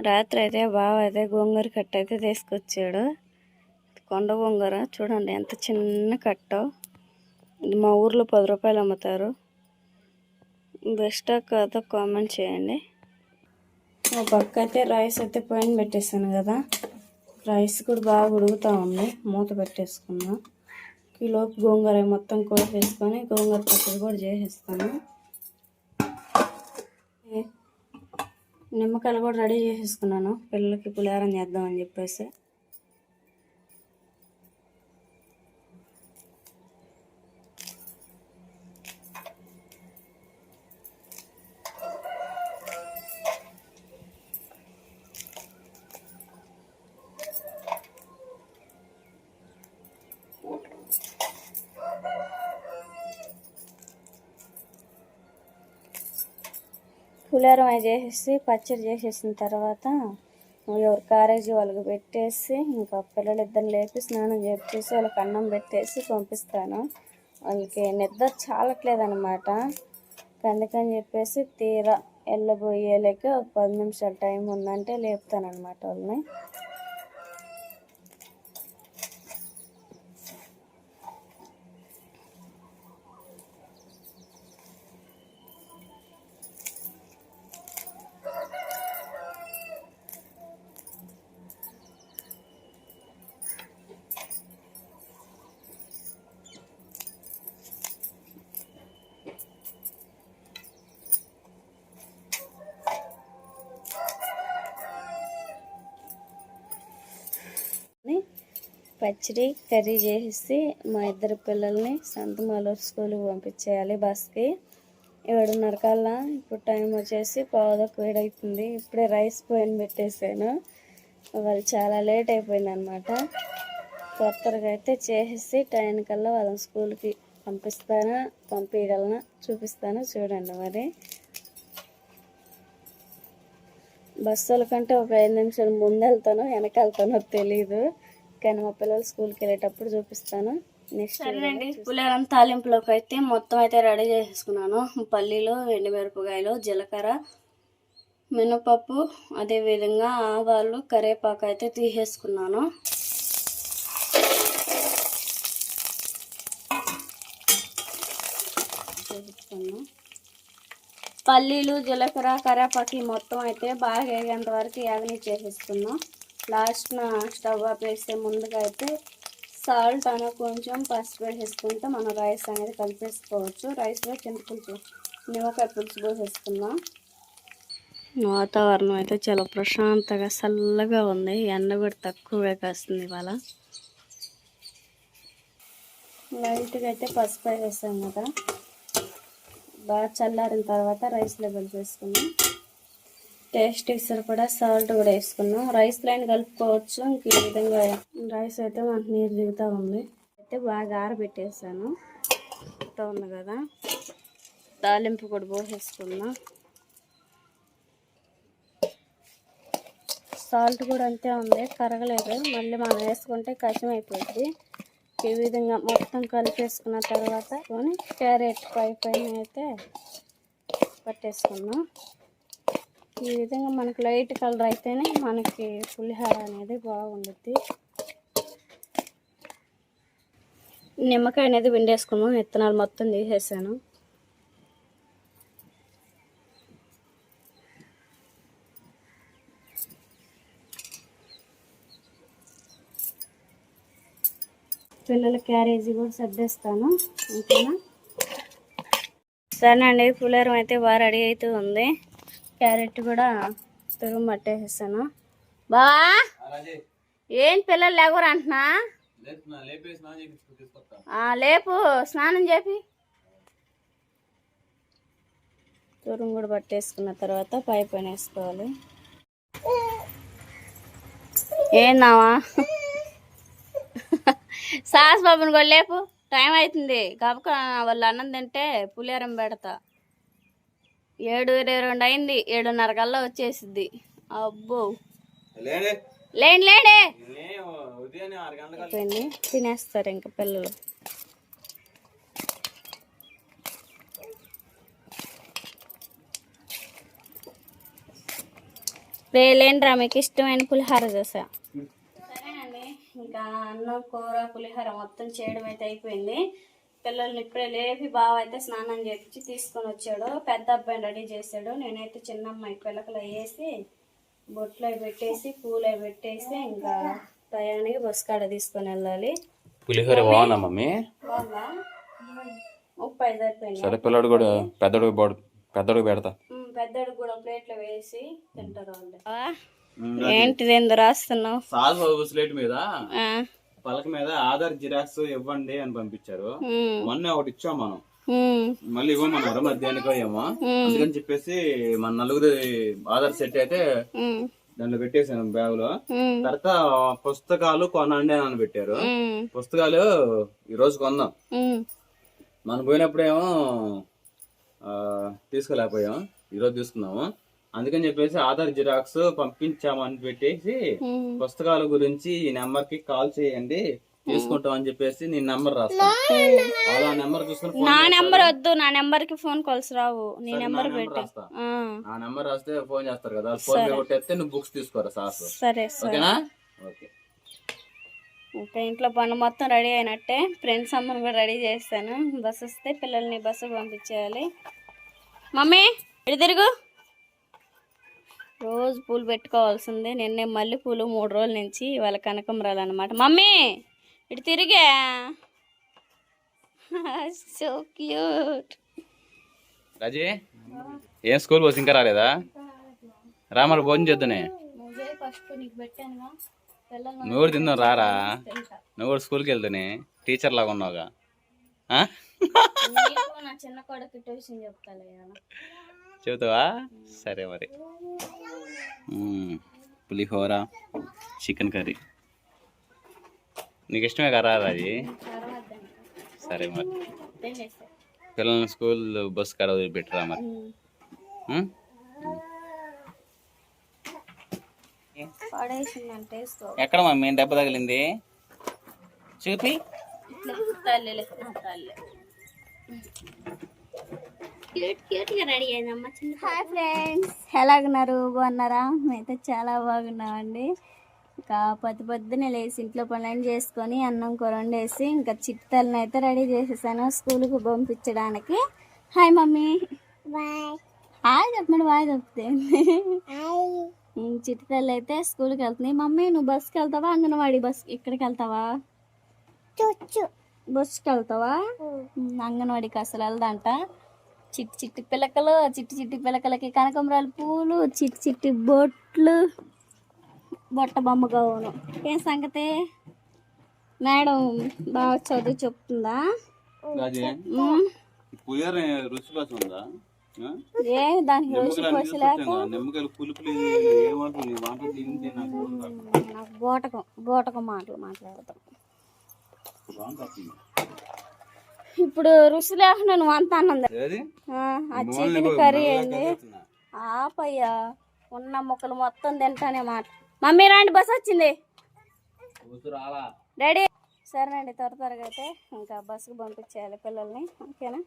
రాత్రి అయితే బావ అయితే గోంగూర కట్ట అయితే తీసుకొచ్చాడు. కొండ గోంగూర చూడండి ఎంత చిన్న కట్టో. ఇది మా ఊర్లో 10 రూపాయలు అమ్ముతారు. బెస్టా కాదో కామెంట్ చేయండి. మా పక్క అయితే రైస్ అయితే పైన పెట్టేసాను కదా, రైస్ కూడా బాగా ఉడుకుతూ ఉంది. మూత పెట్టేసుకున్నాం. ఈలోపు గోంగూర మొత్తం కోసేసుకొని గోంగూర పచ్చడి కూడా చేసేస్తాను. నిమ్మకాయలు కూడా రెడీ చేసేసుకున్నాను, పిల్లలకి పులిహారం చేద్దామని చెప్పేసి. పులిహోరం అవి చేసేసి పచ్చడి చేసేసిన తర్వాత ఎవరు కారేజీ వాళ్ళకి పెట్టేసి ఇంకా పిల్లలు ఇద్దరు లేపి స్నానం చేసి వాళ్ళకి అన్నం పెట్టేసి పంపిస్తాను. వాళ్ళకి నిద్ర చాలట్లేదన్నమాట. అందుకని చెప్పేసి తీరా వెళ్ళబోయేలేక 10 నిమిషాలు టైం ఉందంటే లేపుతాను అనమాట వాళ్ళని. పచ్చడి కర్రీ చేసేసి మా ఇద్దరు పిల్లల్ని సంతమాల స్కూల్కి పంపించేయాలి బస్కి. 7:30 కల్లా. ఇప్పుడు టైం వచ్చేసి 7:15 అవుతుంది. ఇప్పుడే రైస్ పైన పెట్టేసాను. వాళ్ళు చాలా లేట్ అయిపోయింది అనమాట. త్వరగా అయితే చేసేసి టైం కల్లా వాళ్ళని స్కూల్కి పంపించగలనా చూపిస్తాను చూడండి. మరి బస్సుల కంటే ఒక 5 నిమిషాలు ముందు వెళ్తానో వెనక వెళ్తానో తెలీదు, కానీ మా పిల్లలు స్కూల్కి వెళ్ళేటప్పుడు చూపిస్తాను. నెక్స్ట్ సరేనండి, పులిహోరం తాలింపులోకి అయితే మొత్తం అయితే రెడీ చేసేసుకున్నాను. పల్లీలు, ఎండుమిరపకాయలు, జీలకర్ర, మినపప్పు, అదేవిధంగా ఆవాలు, కరివేపాకు అయితే తీసేసుకున్నాను. పల్లీలు, జీలకర్ర, కరివేపాకు మొత్తం అయితే బాగా వేగేంత వరకు యాగని చేసేసుకున్నాం. లాస్ట్న స్టవ్ ఆపేస్తే ముందుగా అయితే సాల్ట్ అని కొంచెం పసుపు వేసేసుకుంటే మనం రైస్ అనేది కలిపేసుకోవచ్చు. రైస్లో చింతపులుసు, నిమ్మకాయ పులుసు పోసేసుకుందాం. వాతావరణం అయితే చాలా ప్రశాంతంగా చల్లగా ఉంది. ఎండ కూడా తక్కువగా కాస్తుంది ఇవాళ. లైట్గా అయితే పసుపు వేసేసాం కదా, బాగా చల్లారిన తర్వాత రైస్లో కలిపేసుకున్నాం. టేస్ట్ సరిపడా సాల్ట్ కూడా వేసుకున్నాం. రైస్ లైన్ కలుపుకోవచ్చు. ఇంక ఈ విధంగా రైస్ అయితే మనకు నీరు దిగుతూ ఉంది. అయితే బాగా ఆరబెట్టేసాను ఉంది కదా. తాలింపు కూడా పోసేసుకున్నాం. సాల్ట్ కూడా అంతే ఉంది, కరగలేదు. మళ్ళీ మనం వేసుకుంటే కష్టం అయిపోద్ది. ఈ విధంగా మొత్తం కలిపేసుకున్న తర్వాత క్యారెట్ పైన అయితే పట్టేసుకున్నాం. ఈ విధంగా మనకు లైట్ కలర్ అయితేనే మనకి పులిహోర అనేది బాగుండుద్ది. నిమ్మకాయ అనేది పిండేసుకున్నాం. విత్తనాలు మొత్తం తీసేసాను. పిల్లల క్యారేజీ కూడా సర్దేస్తాను. ఓకేనా? సరేనండి, పులిహోరం అయితే బాగా రెడీ అవుతూ ఉంది. క్యారెట్ కూడా తురుము పట్టేసేసాను. బావా ఏం పిల్లలు లేవరు అంటున్నా? లేపు, స్నానం చేపి. తురుము కూడా పట్టేసుకున్న తర్వాత పైన వేసుకోవాలి. ఏందావా సాస్ బాబుని కూడా లేపు, టైం అవుతుంది. గబక వాళ్ళు అన్నం తింటే పులిహోరం పెడతా. 7:22 అయింది. 7:30 కల్లా వచ్చేసిద్ది. అబ్బో లేండి తినేస్తారు ఇంకా పిల్లలు. రేలేంట్రా మీకు ఇష్టమైన పులిహోర చేసా. సరేనండి, ఇంకా అన్నం కూర పులిహోర మొత్తం చేయడం అయితే అయిపోయింది. పిల్లల్ని ఇప్పుడే లేపి బావ అయితే స్నానం చేపించి తీసుకొని వచ్చాడు. పెద్ద అబ్బాయిని రెడీ చేశాడు. నేనైతే చిన్న అమ్మాయి పిల్లకలు వేసి బొట్లో పెట్టేసి పూలు పెట్టేసి ఇంకా టయానికి బస్ కాడ తీసుకొని వెళ్ళాలి. పులిహోర బాగుందా మమ్మీ? బాగుందా? 30 సరిపోయింది. సరే పిల్లడు కూడా పెద్దడు పెడతా. పెద్దడు కూడా ప్లేట్లో వేసి తింటారు వాళ్ళు. ఏంటిది ఎందుకు రాస్తున్నావు? స్లేట్ మీద పలక మీద ఆధార్ జిరాక్స్ ఇవ్వండి అని పంపించారు. మొన్న ఒకటి ఇచ్చాం మనం, మళ్ళీ ఇవ్వమన్నారు మధ్యాహ్నం ఏమో. అందుకని చెప్పేసి మన నలుగురు ఆధార్ సెట్ అయితే దాంట్లో పెట్టేసాను బ్యాగ్ లో. తర్వాత పుస్తకాలు కొనండి అని పెట్టారు. పుస్తకాలు ఈ రోజు కొందాం. మనం పోయినప్పుడేమో తీసుకోలేకపోయాం, ఈరోజు తీసుకున్నాము. అందుకని చెప్పేసి ఆధార్ జిరాక్స్ పంపించామని పెట్టేసి పుస్తకాల గురించి ఈ నెంబర్ కి కాల్ చేయండి తీసుకుంటాం అని చెప్పేసి నీ నెంబర్ రాస్తా. అలా నెంబర్ చూసుకుని నా నెంబర్ వద్దు, నా నెంబర్ కి ఫోన్ కాల్స్ రావు. నీ నెంబర్ రాస్తా. ఆ నెంబర్ రాస్తే ఫోన్ చేస్తారు కదా, ఫోన్ పే కొట్టేస్తే నువ్వు బుక్స్ తీసుకోరా సార్. సరే ఓకేనా? ఓకే. ఇంకా ఇంట్లో పని మొత్తం రెడీ అయినట్టే. ఫ్రెండ్స్ అమ్మని కూడా రెడీ చేస్తాను. బస్సు వస్తే పిల్లల్ని బస్సుకు పంపించేయాలి. మమ్మీ ఇటు తిరుగు. రోజు పూలు పెట్టుకోవాల్సిందే. నిన్నే మల్లె పూలు 3 రోజుల నుంచి, ఇవాళ కనకంబరాలు అనమాట. మమ్మీ ఇటు తిరిగా. So cute. రాజీ ఏం స్కూల్ పోసి ఇంకా రాలేదా? రామర్ భోజనం చేద్దానే. నువ్వు కూడా తిందాం రారా. నువ్వు కూడా స్కూల్కి వెళ్తానే, టీచర్ లాగా ఉన్నావుగా. నా చిన్న కొడుకు ట్యూషన్ చెబుతావా? సరే మరి. పులిహోర చికెన్ కర్రీ నీకు ఇష్టమే కదా రాజీ? సరే మరి పిల్లల్ని స్కూల్ బస్ కాడ వదిలిపెట్టరా మరి. ఎక్కడ మమ్మీ దెబ్బ తగిలింది చూపి. హాయ్ ఫ్రెండ్స్, ఎలాగున్నారు? బాగున్నారా? మేమైతే చాలా బాగున్నామండి. ఇంకా పొద్దున్నే లేచి ఇంట్లో పనులను చేసుకొని అన్నం కూర వండేసి ఇంకా చిట్టతల్ని అయితే రెడీ చేసేసాను స్కూల్కి పంపించడానికి. Hi mummy. హాయ్ చెప్పండి. బాయ్ చెప్తే చిట్టతల్లి అయితే స్కూల్కి వెళ్తుంది. మమ్మీ నువ్వు బస్కి వెళ్తావా అంగన్వాడీ బస్ ఇక్కడికి వెళ్తావా? బస్కి వెళ్తావా? అంగన్వాడికి అసలు వెళ్దంట. చిట్టి పిల్లకలు, చిట్టి పిల్లకలకి కనకంబరాలు పూలు, చిట్టి బొట్లు, బొట్ట బొమ్మ గౌను. ఏం సంగతి? మేడం బాగా చదువు చెప్తుందా? ఏ దానికి రుచి పోసలేక గోటకం మాటలు మాట్లాడతాం. ఇప్పుడు రుచి లేకుండా నువ్వు అంత అన్నంది. ఆ చికెన్ కర్రీ అయింది. ఆపయ్యా, ఉన్న ముక్కలు మొత్తం తింటానే మాట. మమ్మీ రాండి, బస్ వచ్చింది. డాడీ సరేనండి, త్వరగా అయితే ఇంకా బస్సుకు పంపించేయాలి పిల్లల్ని. ఓకేనా?